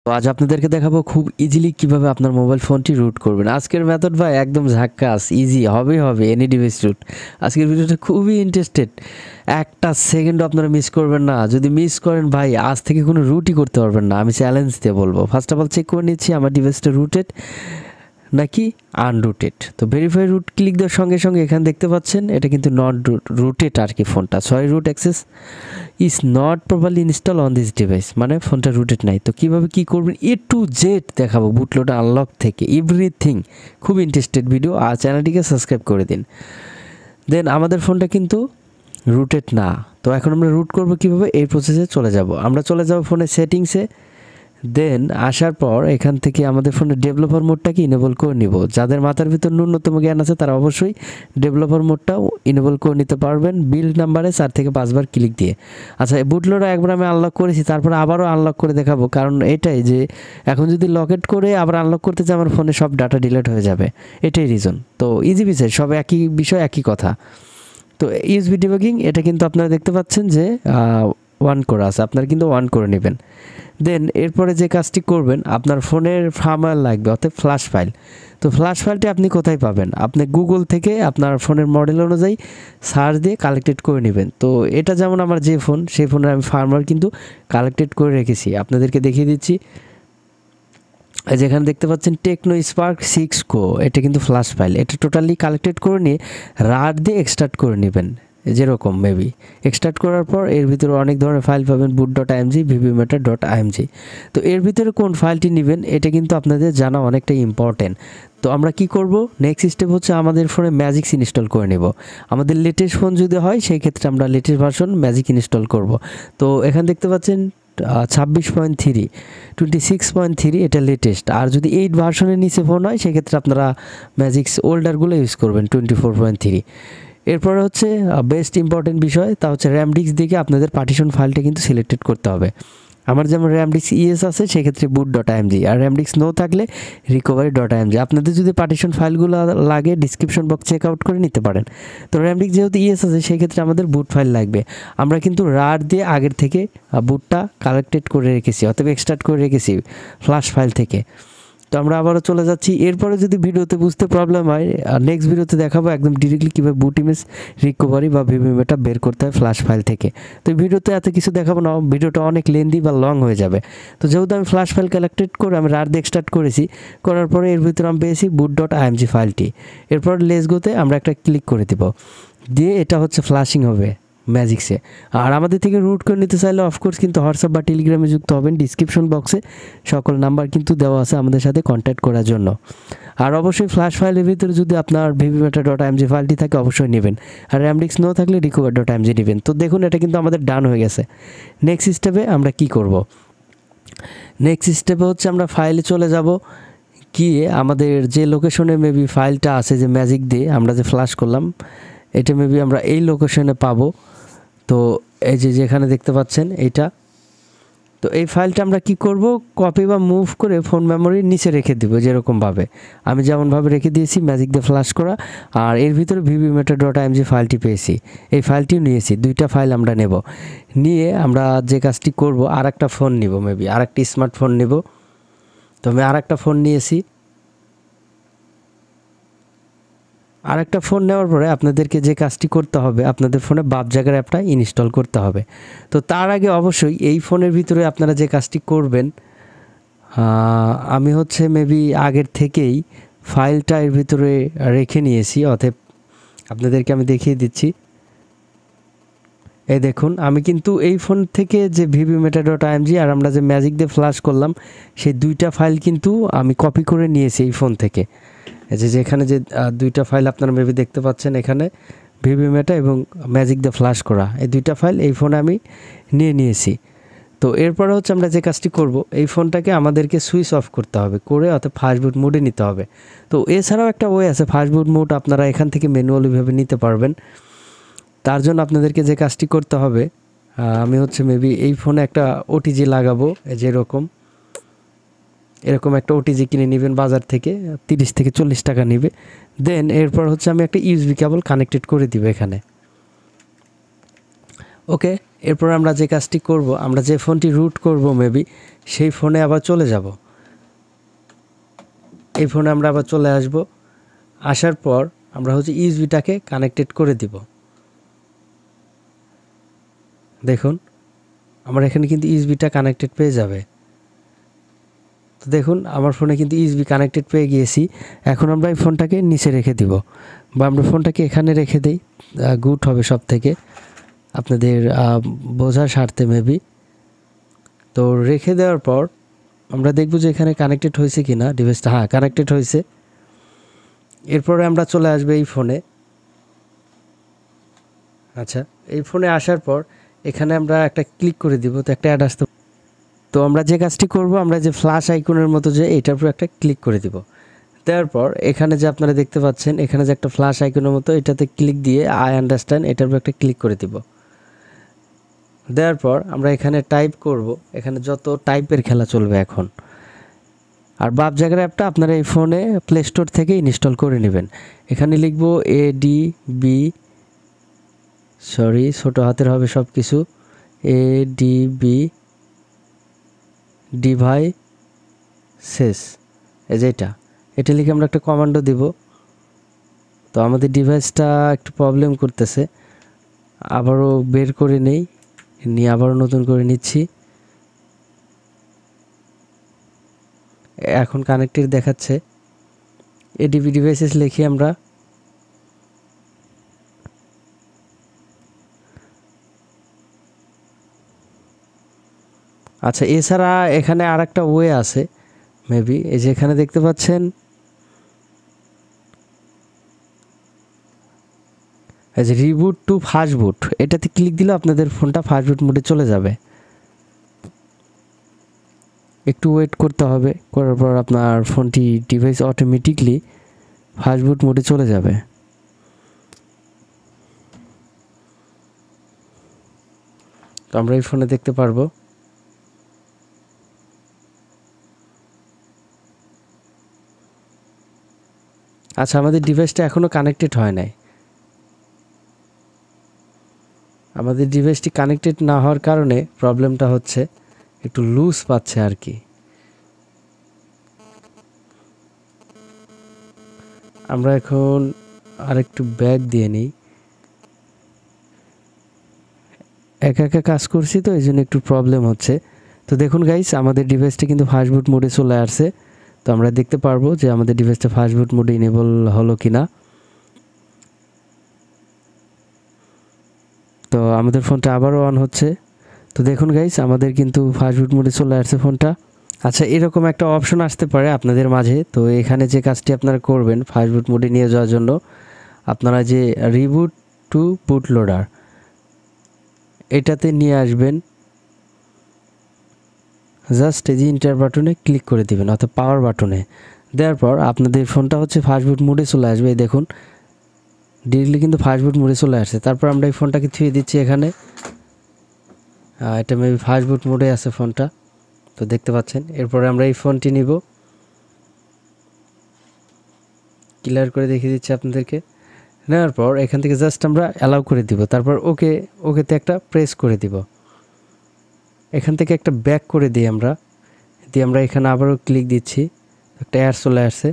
তো আজ আপনাদেরকে দেখাবো খুব ইজিলি কিভাবে আপনার মোবাইল ফোনটি রুট করবেন। আজকের মেথড ভাই একদম ঝাক্কাস, ইজি হবে এনি ডিভাইস রুট। আজকের ভিডিওটা খুবই ইন্টারেস্টেড, একটা সেকেন্ডও আপনারা মিস করবেন না। যদি মিস করেন ভাই আজ থেকে কোনো রুটই করতে পারবেন না, আমি চ্যালেঞ্জ দিয়ে বলবো। ফার্স্ট অফ অল চেক করে নিচ্ছি আমার ডিভাইসটা রুটেড নাকি আনরুটেড। তো ভেরিফাই রুট ক্লিক দেওয়ার সঙ্গে সঙ্গে এখানে দেখতে পাচ্ছেন এটা কিন্তু নট রুটেড আর কি ফোনটা। Sorry, root access is not properly install on this device, মানে ফোনটা রুটেড নাই। তো কীভাবে কী করবেন A to Z দেখাবো, বুটলোডার আনলক থেকে এভরিথিং। খুব ইন্টারেস্টেড ভিডিও, আর চ্যানেলটিকে সাবস্ক্রাইব করে দিন। দেন আমাদের ফোনটা কিন্তু রুটেড না, তো এখন আমরা রুট করবো কীভাবে, এই প্রসেসে চলে যাব। আমরা চলে যাব ফোনের সেটিংসে। দেন আসার পর এখান থেকে আমাদের ফোনের ডেভেলপার মোডটাকে ইনেবল করে নিব। যাদের মাথার ভিতর ন্যূনতম জ্ঞান আছে তারা অবশ্যই ডেভেলপার মোডটাও ইনেবল করে নিতে পারবেন বিল্ড নাম্বারে 4 থেকে 5 বার ক্লিক দিয়ে। আচ্ছা, বুটলোডার একবার আমি আনলক করেছি, তারপরে আবারও আনলক করে দেখাবো, কারণ এটাই যে এখন যদি লকেট করে আবার আনলক করতে চাই আমার ফোনে সব ডাটা ডিলিট হয়ে যাবে, এটাই রিজন। তো ইজি বিষয়, সব একই বিষয় একই কথা। তো ইউএসবি ডিবাগিং এটা কিন্তু আপনারা দেখতে পাচ্ছেন যে ওয়ান করা আছে, আপনারা কিন্তু ওয়ান করে নেবেন। দেন এরপরে যে কাজটি করবেন, আপনার ফোনের ফার্মওয়্যার লাগবে, অর্থাৎ ফ্ল্যাশ ফাইল। তো ফ্ল্যাশ ফাইলটি আপনি কোথায় পাবেন, আপনি গুগল থেকে আপনার ফোনের মডেল অনুযায়ী সার্চ দিয়ে কালেক্টেড করে নেবেন। তো এটা যেমন আমার যে ফোন, সেই ফোনের আমি ফার্মওয়্যার কিন্তু কালেক্টেড করে রেখেছি, আপনাদেরকে দেখিয়ে দিচ্ছি। যেখানে দেখতে পাচ্ছেন টেকনো স্পার্ক 6 কো, এটা কিন্তু ফ্ল্যাশ ফাইল। এটা টোটালি কালেক্টেড করে নিয়ে রার দিয়ে এক্সট্রাক্ট করে নেবেন, যেরকম মেবি এক্সট্রাক্ট করার পর এর ভিতরে অনেক ধরনের ফাইল পাবেন, boot.img, vbmatter.img। তো এর ভিতরে কোন ফাইলটি নেবেন এটা কিন্তু আপনাদের জানা অনেকটাই ইম্পর্টেন্ট। তো আমরা কি করব, নেক্সট স্টেপ হচ্ছে আমাদের ফোনে ম্যাজিক্স ইনস্টল করে নেব। আমাদের লেটেস্ট ফোন যদি হয় সেই ক্ষেত্রে আমরা লেটেস্ট ভার্সন ম্যাজিক ইনস্টল করব। তো এখানে দেখতে পাচ্ছেন 26.3, 26.3 এটা লেটেস্ট। আর যদি 8 ভার্সনের নিচে ফোন হয় সেক্ষেত্রে আপনারা ম্যাজিক্স ওল্ডারগুলো ইউজ করবেন, 24.3। এরপরে হচ্ছে বেস্ট ইম্পর্টেন্ট বিষয়, তা হচ্ছে র্যাম ডিস্ক দিকে আপনাদের পার্টিশন ফাইলটা কিন্তু সিলেক্টেড করতে হবে। আমার যেমন র্যাম ডিস্ক ইএস আছে সেক্ষেত্রে boot.img, আর র্যাম ডিস্ক নো থাকলে recovery.img। আপনাদের যদি পার্টিশন ফাইলগুলো লাগে ডিসক্রিপশন বক্স চেক আউট করে নিতে পারেন। তো র্যাম ডিস্ক যেহেতু ইএস আছে সেক্ষেত্রে আমাদের বুট ফাইল লাগবে। আমরা কিন্তু রার দিয়ে আগের থেকে বুটটা কালেক্টেড করে রেখেছি, অথবা এক্সট্রাক্ট করে রেখেছি ফ্ল্যাশ ফাইল থেকে। তো আমরা আবারও চলে যাচ্ছি। এরপরে যদি ভিডিওতে বুঝতে প্রবলেম হয়, নেক্সট ভিডিওতে দেখাবো একদম ডিরেক্টলি কীভাবে বুট ইমেজ রিকভারি বা ভিভিমেটা বের করতে হয় ফ্ল্যাশ ফাইল থেকে। তো ভিডিওতে এত কিছু দেখাবো না, ভিডিওটা অনেক লেন্দি বা লং হয়ে যাবে। তো যেহেতু আমি ফ্ল্যাশ ফাইল কালেক্টেড করে আমি রার দিয়ে এক্সট্রাক্ট করেছি, করার পরে এর ভিতরে আমি পেয়েছি boot.img ফাইলটি। এরপর লেস গোতে আমরা একটা ক্লিক করে দেব, দিয়ে এটা হচ্ছে ফ্ল্যাশিং হবে ম্যাজিক্সে। আর আমাদের থেকে রুট করে নিতে চাইলে অফকোর্স কিন্তু হোয়াটসঅ্যাপ বা টেলিগ্রামে যুক্ত হবেন। ডিসক্রিপশন বক্সে সকল নাম্বার কিন্তু দেওয়া আছে আমাদের সাথে কন্ট্যাক্ট করার জন্য। আর অবশ্যই ফ্ল্যাশ ফাইলের ভিতরে যদি আপনার vbmatter.img ফাইলটি থাকে অবশ্যই নেবেন, আর র্যাম ডিস্ক নো থাকলে recover.img নেবেন। তো দেখুন এটা কিন্তু আমাদের ডান হয়ে গেছে। নেক্সট স্টেপে আমরা কি করব, নেক্সট স্টেপে হচ্ছে আমরা ফাইলে চলে যাব, গিয়ে আমাদের যে লোকেশনে মেবি ফাইলটা আছে যে ম্যাজিক দিয়ে আমরা যে ফ্ল্যাশ করলাম, এটা মেবি আমরা এই লোকেশনে পাবো। তো এই যে যেখানে দেখতে পাচ্ছেন এইটা, তো এই ফাইলটা আমরা কি করব, কপি বা মুভ করে ফোন মেমোরির নিচে রেখে দিব, যেরকমভাবে আমি যেমনভাবে রেখে দিয়েছি ম্যাজিক দিয়ে ফ্ল্যাশ করা। আর এর ভিতরে vbmatter.img ফাইলটি পেয়েছি, এই ফাইলটিও নিয়েছি, দুইটা ফাইল আমরা নেব। নিয়ে আমরা যে কাজটি করব, আর একটা ফোন নিব, মেবি আর একটা স্মার্টফোন নেব। তো আমি আর একটা ফোন নিয়েছি। আর একটা ফোন নেওয়ার পরে আপনাদেরকে যে কাজটি করতে হবে, আপনাদের ফোনে বাপ জায়গার অ্যাপটা ইনস্টল করতে হবে। তো তার আগে অবশ্যই এই ফোনের ভিতরে আপনারা যে কাজটি করবেন, আমি হচ্ছে মেবি আগের থেকেই ফাইলটা এর ভিতরে রেখে নিয়েছি, অতএব আপনাদেরকে আমি দেখিয়ে দিচ্ছি। এই দেখুন আমি কিন্তু এই ফোন থেকে যে vbmatter.img আর আমরা যে ম্যাজিক দিয়ে ফ্ল্যাশ করলাম সেই দুইটা ফাইল কিন্তু আমি কপি করে নিয়েছি এই ফোন থেকে। যেখানে যে দুইটা ফাইল আপনারা মেবি দেখতে পাচ্ছেন এখানে, vbmatter এবং ম্যাজিক দিয়ে ফ্ল্যাশ করা, এই দুইটা ফাইল এই ফোনে আমি নিয়েছি। তো এরপরে হচ্ছে আমরা যে কাজটি করব, এই ফোনটাকে আমাদেরকে সুইচ অফ করতে হবে, করে অর্থাৎ ফাস্ট বুট মোডে নিতে হবে। তো এছাড়াও একটা ওয়ে আছে, ফাস্ট বুট মোড আপনারা এখান থেকে ম্যানুয়ালিভাবে নিতে পারবেন। তার জন্য আপনাদেরকে যে কাজটি করতে হবে, আমি হচ্ছে মেবি এই ফোনে একটা ওটিজি লাগাবো, এরকম একটা ওটিজি কিনে নেবেন বাজার থেকে, 30 থেকে 40 টাকা নেবে। দেন এরপর হচ্ছে আমি একটা ইউএসবি কেবল কানেক্টেড করে দিব এখানে। ওকে, এরপর আমরা যে কাজটি করব, আমরা যে ফোনটি রুট করব মেবি সেই ফোনে আবার চলে যাব। এই ফোনে আমরা আবার চলে আসব। আসার পর আমরা হচ্ছে ইউএসবিটাকে কানেক্টেড করে দিব। দেখুন আমার এখানে কিন্তু ইউএসবিটা কানেক্টেড পেয়ে যাবে। তো দেখুন আমার ফোনে কিন্তু ইউএসবি কানেক্টেড পেয়ে গিয়েছি। এখন আমরা এই ফোনটাকে নিচে রেখে দিব, বা আমরা ফোনটাকে এখানে রেখে দেই, গুড হবে সব থেকে, আপনাদের বোঝার স্বার্থে মেবি। তো রেখে দেওয়ার পর আমরা দেখব যে এখানে কানেক্টেড হয়েছে কি না ডিভাইসটা। হ্যাঁ, কানেক্টেড হয়েছে। এরপরে আমরা চলে আসবে এই ফোনে। আচ্ছা, এই ফোনে আসার পর এখানে আমরা একটা ক্লিক করে দিব, তো একটা অ্যাড আসতে। তো আমরা যে কাজটি করব, আমরা যে ফ্ল্যাশ আইকনের মতো যে এইটার উপর একটা ক্লিক করে দিব। দেওয়ার পর এখানে যে আপনারা দেখতে পাচ্ছেন এখানে যে একটা ফ্ল্যাশ আইকনের মতো, এটাতে ক্লিক দিয়ে আই আন্ডারস্ট্যান্ড এটার উপর একটা ক্লিক করে দিব। দেওয়ার পর আমরা এখানে টাইপ করব, এখানে যত টাইপের খেলা চলবে এখন। আর বাপ জায়গার অ্যাপটা আপনারা এই ফোনে প্লে স্টোর থেকে ইনস্টল করে নেবেন। এখানে লিখব ADB, সরি ছোট হাতের হবে সব কিছু, ADB ডিভাইসেস, এই যে এটা লিখে আমরা একটা কমান্ডো দিব। তো আমাদের ডিভাইসটা একটু প্রবলেম করতেছে, আবারও বের করে নিয়ে আবারও নতুন করে নিচ্ছি। এখন কানেক্টেড দেখাচ্ছে। ADB ডিভাইসেস লিখে আমরা আচ্ছা, এছাড়া এখানে আর একটা ওয়ে আছে মেবি, এই যে এখানে দেখতে পাচ্ছেন এই যে রিবুট টু ফাস্ট বুট, এটাতে ক্লিক দিলে আপনাদের ফোনটা ফাস্ট বুট মোডে চলে যাবে। একটু ওয়েট করতে হবে, করার পর আপনার ফোনটি ডিভাইস অটোমেটিকলি ফাস্ট বুট মোডে চলে যাবে। তো আমরা এই ফোনে দেখতে পারবো। আচ্ছা, আমাদের ডিভাইসটা এখনও কানেক্টেড হয় নাই। আমাদের ডিভাইসটি কানেক্টেড না হওয়ার কারণে প্রবলেমটা হচ্ছে, একটু লুজ পাচ্ছে আর কি। আমরা এখন আরেকটু ব্যাক দিয়ে নিই, একা একা কাজ করছি তো এই জন্য একটু প্রবলেম হচ্ছে। তো দেখুন গাইস, আমাদের ডিভাইসটা কিন্তু ফাস্ট বুট মোডে চলে আসছে। তো আমরা দেখতে পারবো যে আমাদের ডিভাইসটা ফাস্ট বুট মোডে ইনেবল হলো কিনা। তো আমাদের ফোনটা আবারও অন হচ্ছে। তো দেখুন গাইস, আমাদের কিন্তু ফাস্ট বুট মোডে চলে আসছে ফোনটা। আচ্ছা, এরকম একটা অপশন আসতে পারে আপনাদের মাঝে। তো এখানে যে কাজটি আপনারা করবেন ফাস্ট বুট মোডে নিয়ে যাওয়ার জন্য, আপনারা যে রিবুট টু বুট লোডার এটাতে নিয়ে আসবেন। জাস্ট এই যে ইন্টার বাটনে ক্লিক করে দিবেন, অর্থাৎ পাওয়ার বাটনে দেওয়ার পর আপনাদের ফোনটা হচ্ছে ফাস্ট বুট মোডে চলে আসবে। দেখুন ডিরেক্টলি কিন্তু ফাস্ট বুট মোডে চলে আসছে। তারপর আমরা এই ফোনটাকে থুয়ে দিচ্ছি এখানে। এটা মেবি ফাস্ট বুট মোডে আছে ফোনটা, তো দেখতে পাচ্ছেন। এরপরে আমরা এই ফোনটি নিব, ক্লিয়ার করে দেখিয়ে দিচ্ছি আপনাদেরকে। নেওয়ার পর এখান থেকে জাস্ট আমরা অ্যালাউ করে দিব, তারপর ওকেতে একটা প্রেস করে দিব। এখান থেকে একটা ব্যাক করে দিই আমরা, এখানে আবারও ক্লিক দিচ্ছি, একটা অ্যাড চলে আসছে।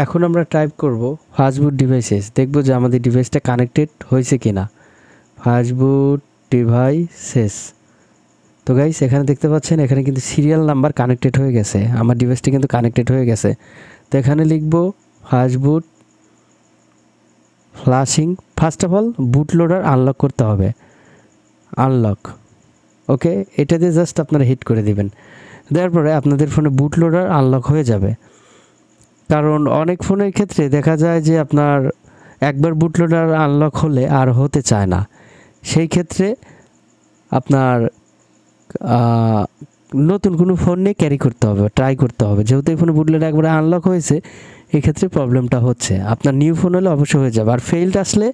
এখন আমরা টাইপ করব ফাস্ট বুট ডিভাইসেস, দেখব যে আমাদের ডিভাইসটা কানেক্টেড হয়েছে কিনা। ফাস্ট বুট ডিভাইসেস, তো গাইস এখানে দেখতে পাচ্ছেন এখানে কিন্তু সিরিয়াল নাম্বার কানেক্টেড হয়ে গেছে, আমার ডিভাইসটি কিন্তু কানেক্টেড হয়ে গেছে। তো এখানে লিখব fast boot flashing. First of all bootloader unlock করতে হবে, আনলক, ওকে। এটাতে জাস্ট আপনারা হিট করে দিবেন। দেওয়ার পরে আপনাদের ফোনে বুট লোডার আনলক হয়ে যাবে। কারণ অনেক ফোনের ক্ষেত্রে দেখা যায় যে আপনার একবার বুট লোডার আনলক হলে আর হতে চায় না। সেই ক্ষেত্রে আপনার নতুন কোনো ফোন নিয়ে ক্যারি করতে হবে, ট্রাই করতে হবে। যেহেতু এই ফোনে বুট লোডার একবার আনলক হয়েছে, এই ক্ষেত্রে প্রবলেমটা হচ্ছে। আপনার নিউ ফোন হলে অবশ্যই হয়ে যাবে। আর ফেইল্ড আসলে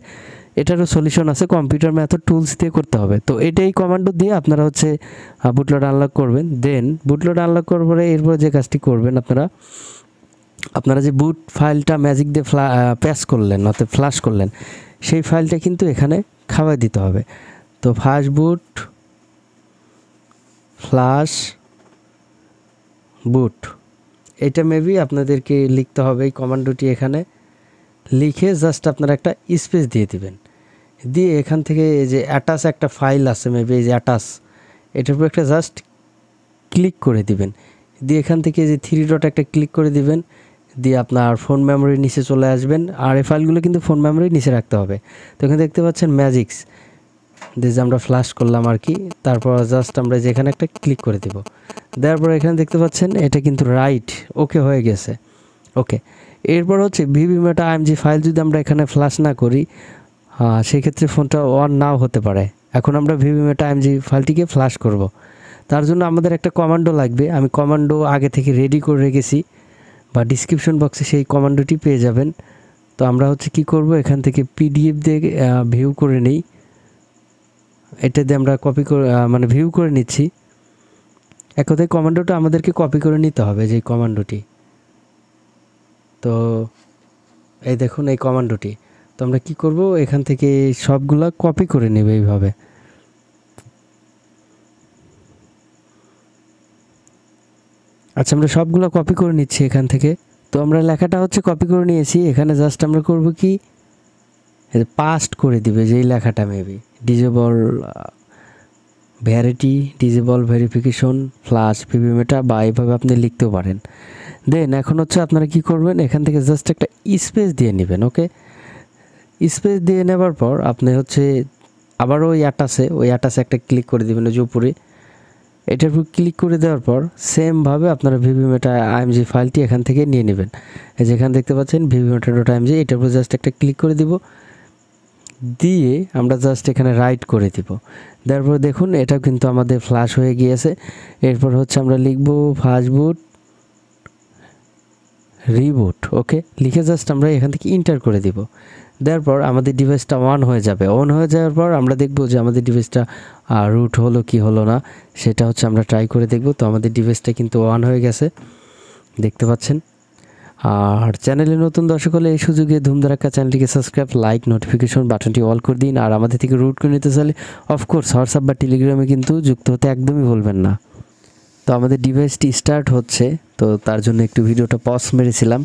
এটারও সলিউশন আছে, কম্পিউটার মেথড টুলস দিয়ে করতে হবে। তো এটাই কমান্ড দিয়ে আপনারা হচ্ছে বুটলোড আনলক করবেন। দেন বুটলোড আনলক করার পরে এরপরে যে কাজটি করবেন, আপনারা যে বুট ফাইলটা ম্যাজিক দিয়ে প্যাস করলেন অর্থাৎ ফ্লাশ করলেন, সেই ফাইলটা কিন্তু এখানে খাওয়াই দিতে হবে। তো ফাস্ট বুট ফ্লাশ বুট, এটা মেবি আপনাদেরকে লিখতে হবে। এই কমান্ডটি এখানে লিখে জাস্ট আপনারা একটা স্পেস দিয়ে দিবেন, দিয়ে এখান থেকে এই যে অ্যাটাচ একটা ফাইল আছে মেবি, এই যে অ্যাটাচ, এটার উপর একটা জাস্ট ক্লিক করে দিবেন, দিয়ে এখান থেকে যে 3 ডট একটা ক্লিক করে দিবেন, দিয়ে আপনার ফোন মেমোরির নিচে চলে আসবেন। আর এই ফাইলগুলো কিন্তু ফোন মেমোরির নিচে রাখতে হবে। তো এখানে দেখতে পাচ্ছেন ম্যাজিক্স, যে আমরা ফ্ল্যাশ করলাম আর কি, তারপর জাস্ট আমরা যেখানে একটা ক্লিক করে দেব, দেওয়ার পর এখানে দেখতে পাচ্ছেন এটা কিন্তু রাইট ওকে হয়ে গেছে। ওকে, এরপর হচ্ছে vbmeta.img ফাইল যদি আমরা এখানে ফ্ল্যাশ না করি, সেক্ষেত্রে ফোনটা অন নাও হতে পারে। এখন আমরা vbmeta.img ফাইলটিকে ফ্ল্যাশ করব, তার জন্য আমাদের একটা কমান্ডো লাগবে। আমি কমান্ডো আগে থেকে রেডি করে রেখেছি, বা ডিসক্রিপশন বক্সে সেই কমান্ডোটি পেয়ে যাবেন। তো আমরা হচ্ছে কি করব, এখান থেকে পিডিএফ দিয়ে ভিউ করে নেই, এটা দিয়ে আমরা কপি করে মানে ভিউ করে নিচ্ছি। এক কথায় কমান্ডোটা আমাদেরকে কপি করে নিতে হবে, যে কমান্ডোটি। তো এই দেখুন এই কমান্ডোটি, তো আমরা কি করব, এখান থেকে সবগুলা কপি করে নেব এইভাবে। আচ্ছা, আমরা সবগুলো কপি করে নিচ্ছি এখান থেকে। তো আমরা লেখাটা হচ্ছে কপি করে নিয়েছি, এখানে জাস্ট আমরা করব কি, পাস্ট করে দিবে যেই লেখাটা maybe disable verity, disable verification flash vbmeta, বা এইভাবে আপনি লিখতেও পারেন। দেন এখন হচ্ছে আপনারা কি করবেন, এখান থেকে জাস্ট একটা স্পেস দিয়ে নেবেন। ওকে, স্পেস দিয়ে নেবার পর আপনি হচ্ছে আবার ওই অ্যাটাচে একটা ক্লিক করে দেবেন, ওই যে উপরে এটার উপর ক্লিক করে দেওয়ার পর সেমভাবে আপনারা vbmeta.img ফাইলটি এখান থেকে নিয়ে নেবেন। যেখানে দেখতে পাচ্ছেন vbmeta.img, এটার উপর জাস্ট একটা ক্লিক করে দিব, দিয়ে আমরা জাস্ট এখানে রাইট করে দিব। তারপর দেখুন এটা কিন্তু আমাদের ফ্ল্যাশ হয়ে গিয়েছে। এরপর হচ্ছে আমরা লিখব ফাস্টবুট রিবুট। ওকে, লিখে জাস্ট আমরা এখান থেকে ইন্টার করে দিব। তারপর আমাদের ডিভাইসটা অন হয়ে যাবে। অন হয়ে যাওয়ার পর আমরা দেখব যে আমাদের ডিভাইসটা রুট হলো কি হলো না, সেটা হচ্ছে আমরা ট্রাই করে দেখব। তো আমাদের ডিভাইসটা কিন্তু অন হয়ে গেছে, দেখতে পাচ্ছেন। আর চ্যানেলে নতুন দর্শক হলে এই সুযোগে ধুমধারাক্কা চ্যানেলটিকে সাবস্ক্রাইব, লাইক, নোটিফিকেশন বাটনটি অল করে দিন। আর আমাদের থেকে রুট করে নিতে চাইলে অফকোর্স হোয়াটসঅ্যাপ বা টেলিগ্রামে কিন্তু যুক্ত হতে একদমই ভুলবেন না। তো আমাদের ডিভাইসটি স্টার্ট হচ্ছে, তো তার জন্য একটু ভিডিওটা পজ মেরেছিলাম।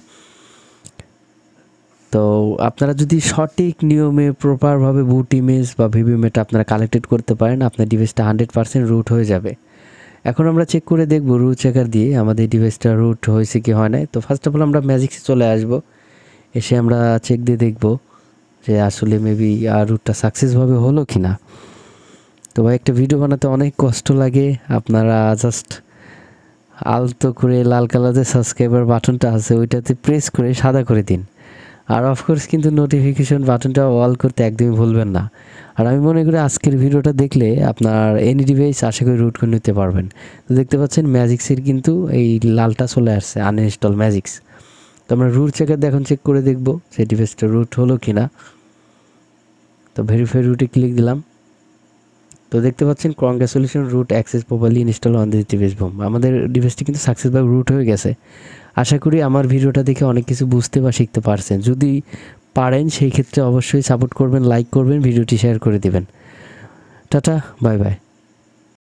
তো আপনারা যদি সঠিক নিয়মে প্রপারভাবে বুট ইমেজ বা vbmeta আপনারা কালেক্টেড করতে পারেন, আপনার ডিভাইসটা 100% রুট হয়ে যাবে। এখন আমরা চেক করে দেখব রুট চেকার দিয়ে আমাদের ডিভাইসটা রুট হয়েছে কি হয় নাই। তো ফার্স্ট অফ অল আমরা ম্যাজিক্সে চলে আসব, এসে আমরা চেক দিয়ে দেখব যে আসলে মেবি রুটটা সাকসেসভাবে হলো কি না। তো ভাই একটা ভিডিও বানাতে অনেক কষ্ট লাগে, আপনারা জাস্ট আলতো করে লাল কালারের সাবস্ক্রাইবার বাটনটা আছে ওইটাতে প্রেস করে সাদা করে দিন। আর অফকোর্স কিন্তু নোটিফিকেশন বাটনটা অল করতে একদমই ভুলবেন না। আর আমি মনে করি আজকের ভিডিওটা দেখলে আপনার এনি ডিভাইস আশা করি রুট করে নিতে পারবেন। তো দেখতে পাচ্ছেন ম্যাজিক্সের কিন্তু এই লালটা চলে আসছে, আনইনস্টল ম্যাজিক্স। তো আমরা রুট চেকার এখন চেক করে দেখব সেই ডিভাইসটা রুট হলো কি না। তো ভেরিফাই রুটে ক্লিক দিলাম, তো দেখতে পাচ্ছেন congratulation root access properly install on this device. Boom, আমাদের ডিভাইসটি কিন্তু সাকসেসভাবে রুট হয়ে গেছে। আশা করি আমার ভিডিওটা দেখে অনেক কিছু বুঝতে বা শিখতে পারছেন। যদি পারেন সেই ক্ষেত্রে অবশ্যই সাপোর্ট করবেন, লাইক করবেন, ভিডিওটি শেয়ার করে দেবেন। Tata, bye bye.